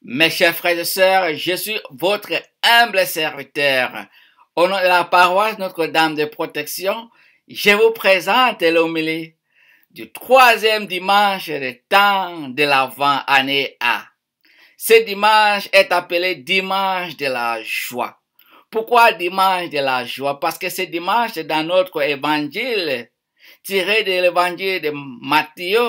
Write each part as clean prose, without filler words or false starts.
Mes chers frères et sœurs, je suis votre humble serviteur. Au nom de la paroisse Notre-Dame de Protection, je vous présente l'homélie du troisième dimanche du temps de l'Avent année A. Ce dimanche est appelé dimanche de la joie. Pourquoi dimanche de la joie? Parce que ce dimanche, dans notre évangile, tiré de l'évangile de Matthieu,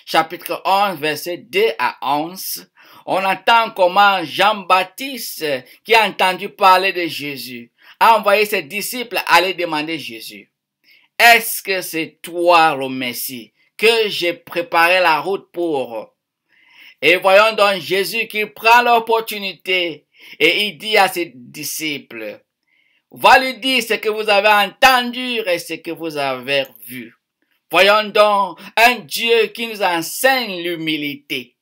chapitre 11, verset 2 à 11, on entend comment Jean-Baptiste, qui a entendu parler de Jésus, a envoyé ses disciples aller demander Jésus. Est-ce que c'est toi le Messie que j'ai préparé la route pour? Et voyons donc Jésus qui prend l'opportunité et il dit à ses disciples, va lui dire ce que vous avez entendu et ce que vous avez vu. Voyons donc un Dieu qui nous enseigne l'humilité.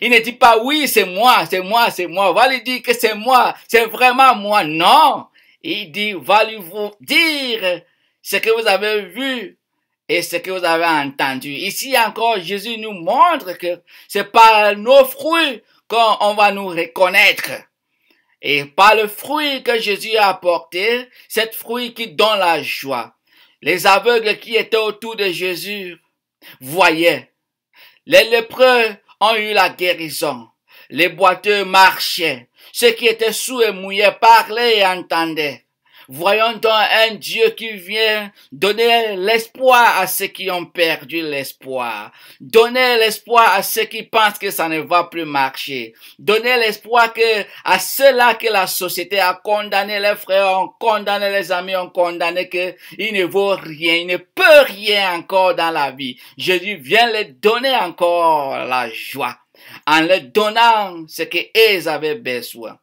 Il ne dit pas oui, c'est moi, c'est moi, c'est moi. Va lui dire que c'est moi, c'est vraiment moi. Non. Il dit, va lui vous dire ce que vous avez vu et ce que vous avez entendu. Ici encore, Jésus nous montre que c'est par nos fruits qu'on va nous reconnaître. Et par le fruit que Jésus a apporté, cet fruit qui donne la joie. Les aveugles qui étaient autour de Jésus voyaient. Les lépreux ont eu la guérison. Les boiteux marchaient. Ceux qui étaient sourds et mouillés parlaient et entendaient. Voyons donc un Dieu qui vient donner l'espoir à ceux qui ont perdu l'espoir. Donner l'espoir à ceux qui pensent que ça ne va plus marcher. Donner l'espoir à ceux-là que la société a condamné, les frères ont condamné, les amis ont condamné, qu'il ne vaut rien, il ne peut rien encore dans la vie. Jésus vient leur donner encore la joie en leur donnant ce qu'ils avaient besoin.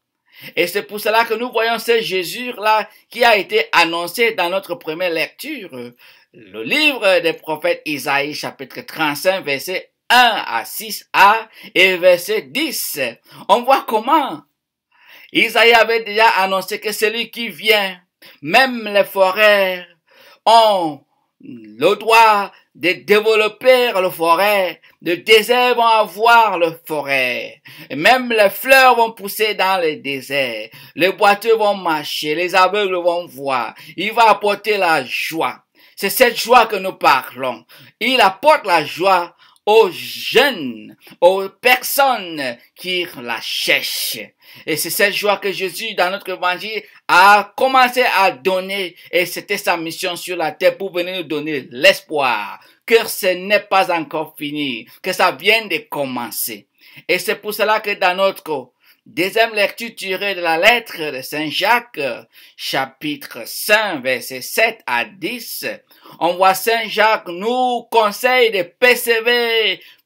Et c'est pour cela que nous voyons ce Jésus-là qui a été annoncé dans notre première lecture. Le livre des prophètes Isaïe, chapitre 35, verset 1 à 6a et verset 10. On voit comment Isaïe avait déjà annoncé que celui qui vient, même les forêts ont le droit de développer le forêt, le désert vont avoir le forêt, et même les fleurs vont pousser dans le désert, les boiteux vont marcher, les aveugles vont voir, il va apporter la joie. C'est cette joie que nous parlons. Il apporte la joie aux jeunes, aux personnes qui la cherchent. Et c'est cette joie que Jésus, dans notre évangile, a commencé à donner. Et c'était sa mission sur la terre pour venir nous donner l'espoir que ce n'est pas encore fini, que ça vient de commencer. Et c'est pour cela que dans notre deuxième lecture tirée de la lettre de Saint Jacques, chapitre 5, versets 7 à 10, on voit Saint Jacques nous conseille de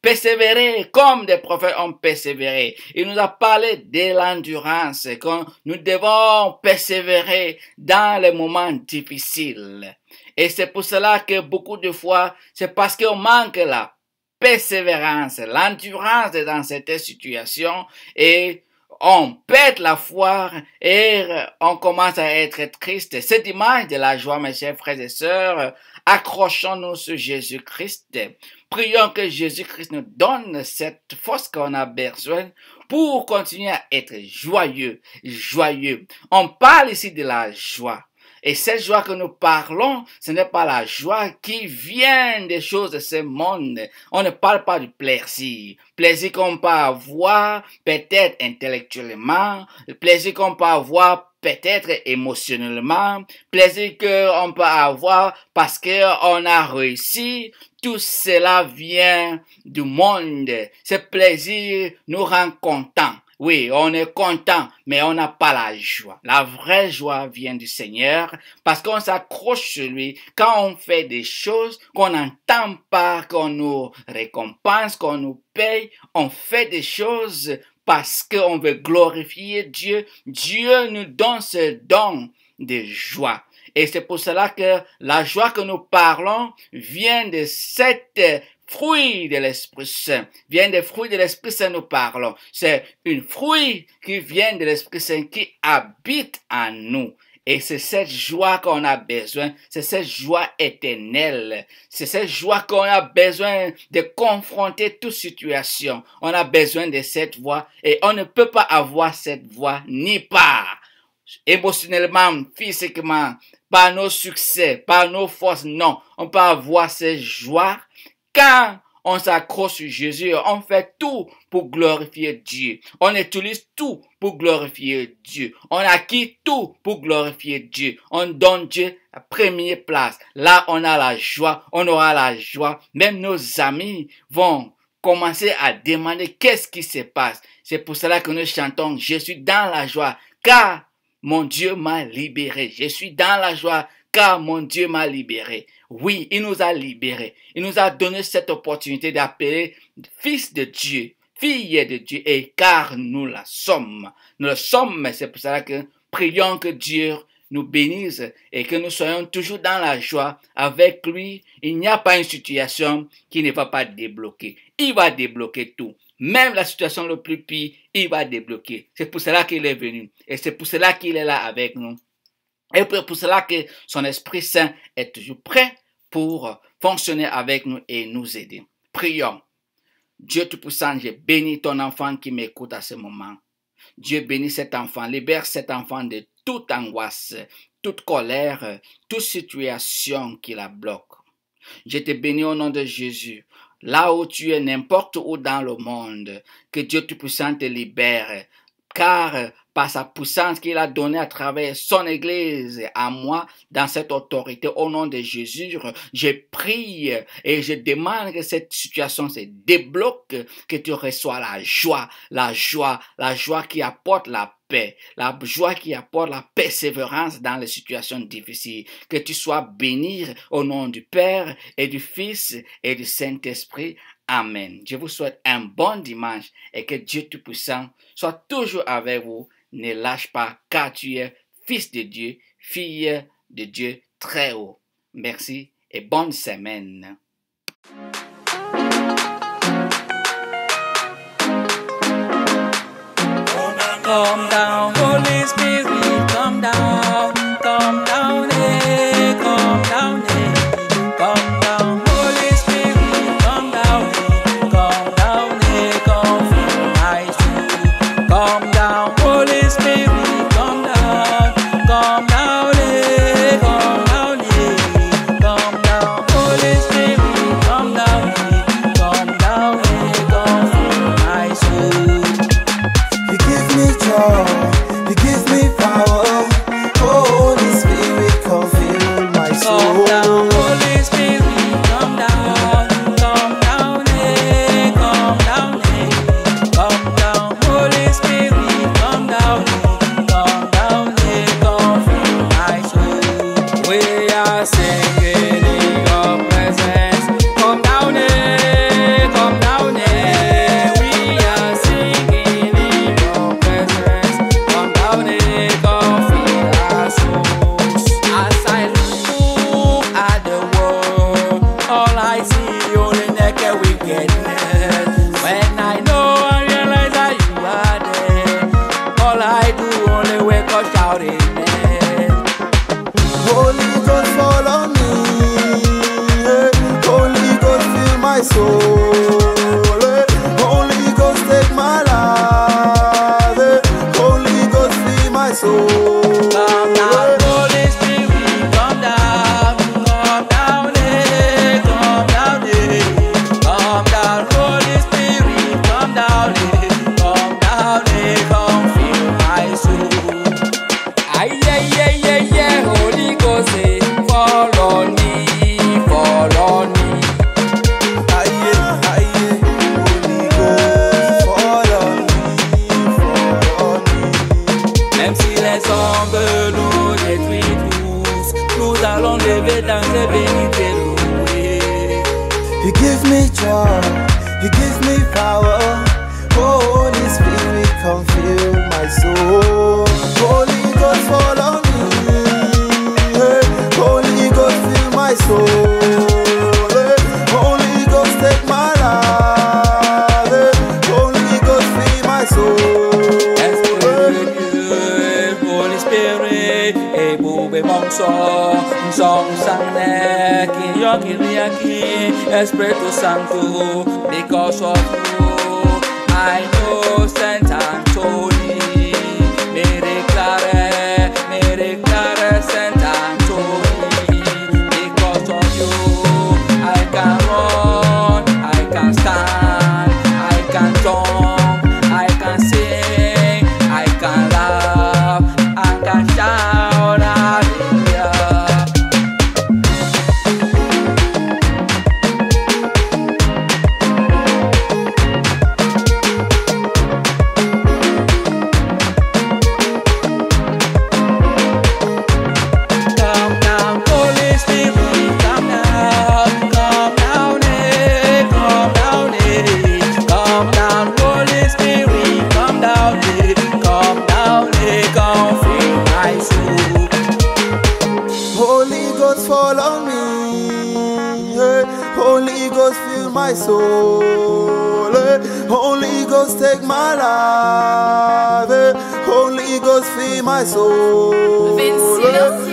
persévérer comme des prophètes ont persévéré. Il nous a parlé de l'endurance, que nous devons persévérer dans les moments difficiles. Et c'est pour cela que beaucoup de fois, c'est parce qu'on manque la persévérance, l'endurance dans cette situation et on perd la foi et on commence à être triste. Ce dimanche de la joie, mes chers frères et sœurs, accrochons-nous sur Jésus-Christ. Prions que Jésus-Christ nous donne cette force qu'on a besoin pour continuer à être joyeux. On parle ici de la joie. Et cette joie que nous parlons, ce n'est pas la joie qui vient des choses de ce monde. On ne parle pas du plaisir. Plaisir qu'on peut avoir peut-être intellectuellement, plaisir qu'on peut avoir peut-être émotionnellement, plaisir qu'on peut avoir parce qu'on a réussi. Tout cela vient du monde. Ce plaisir nous rend contents. Oui, on est content, mais on n'a pas la joie. La vraie joie vient du Seigneur parce qu'on s'accroche sur lui quand on fait des choses qu'on n'entend pas, qu'on nous récompense, qu'on nous paye. On fait des choses parce qu'on veut glorifier Dieu. Dieu nous donne ce don de joie. Et c'est pour cela que la joie que nous parlons vient de cette fruit de l'Esprit Saint. Vient des fruits de l'Esprit Saint nous parlons. C'est une fruit qui vient de l'Esprit Saint qui habite en nous. Et c'est cette joie qu'on a besoin, c'est cette joie éternelle, c'est cette joie qu'on a besoin de confronter toute situation. On a besoin de cette voix et on ne peut pas avoir cette voix ni par émotionnellement, physiquement, par nos succès, par nos forces. Non, on peut avoir cette joie quand on s'accroche sur Jésus, on fait tout pour glorifier Dieu. On utilise tout pour glorifier Dieu. On acquiert tout pour glorifier Dieu. On donne Dieu la première place. Là, on a la joie, on aura la joie. Même nos amis vont commencer à demander qu'est-ce qui se passe. C'est pour cela que nous chantons, je suis dans la joie, car mon Dieu m'a libéré. Je suis dans la joie, car mon Dieu m'a libéré. Oui, il nous a libérés. Il nous a donné cette opportunité d'appeler fils de Dieu, fille de Dieu, et car nous la sommes. Nous le sommes, mais c'est pour cela que prions que Dieu nous bénisse et que nous soyons toujours dans la joie avec lui. Il n'y a pas une situation qui ne va pas débloquer. Il va débloquer tout. Même la situation le plus pire, il va débloquer. C'est pour cela qu'il est venu. Et c'est pour cela qu'il est là avec nous. Et pour cela que son Esprit Saint est toujours prêt pour fonctionner avec nous et nous aider. Prions. Dieu Tout-Puissant, je bénis ton enfant qui m'écoute à ce moment. Dieu bénit cet enfant, libère cet enfant de toute angoisse, toute colère, toute situation qui la bloque. Je te bénis au nom de Jésus. Là où tu es, n'importe où dans le monde, que Dieu Tout-Puissant te libère, car par sa puissance qu'il a donnée à travers son Église à moi, dans cette autorité, au nom de Jésus, je prie et je demande que cette situation se débloque, que tu reçois la joie qui apporte la paix, la joie qui apporte la persévérance dans les situations difficiles. Que tu sois béni au nom du Père et du Fils et du Saint-Esprit. Amen. Je vous souhaite un bon dimanche et que Dieu Tout-Puissant soit toujours avec vous. Ne lâche pas car tu es fils de Dieu, fille de Dieu très haut. Merci et bonne semaine. Come down, Holy Spirit, come down, eh, come down, eh, come down, Holy Spirit, come down, eh, come fill my soul. Come down, Holy Spirit, come down, eh, come down, Holy Spirit, come down, eh, come fill my soul. You give me power, Holy Spirit, come fill my soul. Come down, Holy Spirit, come down, eh, come down, Holy Spirit, come down, eh, come fill my soul. We are singing in your presence, come down, eh, we are singing in your presence, come down, eh, come fill our souls. As I look at the world, all I see only naked wickedness. When I know and realize that you are there, all I do only wake up shouting, eh. Holy Ghost, fall on me. Holy Ghost, fill my soul. Holy Ghost, take my life. Holy Ghost, fill my soul. Come down, Holy Spirit, come down, eh, come down, Holy Spirit, come down, eh, come fill my soul. Aye, Holy Ghost, eh, fall on me, Aye, Holy Ghost, fall on me. Même si les ombres nous détruisent tous, nous allons lever dans ces bénites et louer. You give me joy, you give me power. Holy Spirit, come fill my soul. Holy Ghost, fall on me. Holy Ghost, fill my soul. Holy Ghost, take my life. Holy Ghost, fill my soul. Esprit de Dieu, Holy Spirit, song sang nek yaki Espiritu Santo, because of you I know Saint Anthony, me declare Saint Anthony, because of you I can run, I can stand, I can jump, I can sing, I can laugh, I can shout hallelujah. Come down, Holy Spirit, come down, come down, Holy Spirit, come down, come fill my soul. Holy Ghost fall on me, hey. Holy Ghost fill my soul, hey. Holy Ghost take my life, hey. Holy Ghost fill my soul, hey.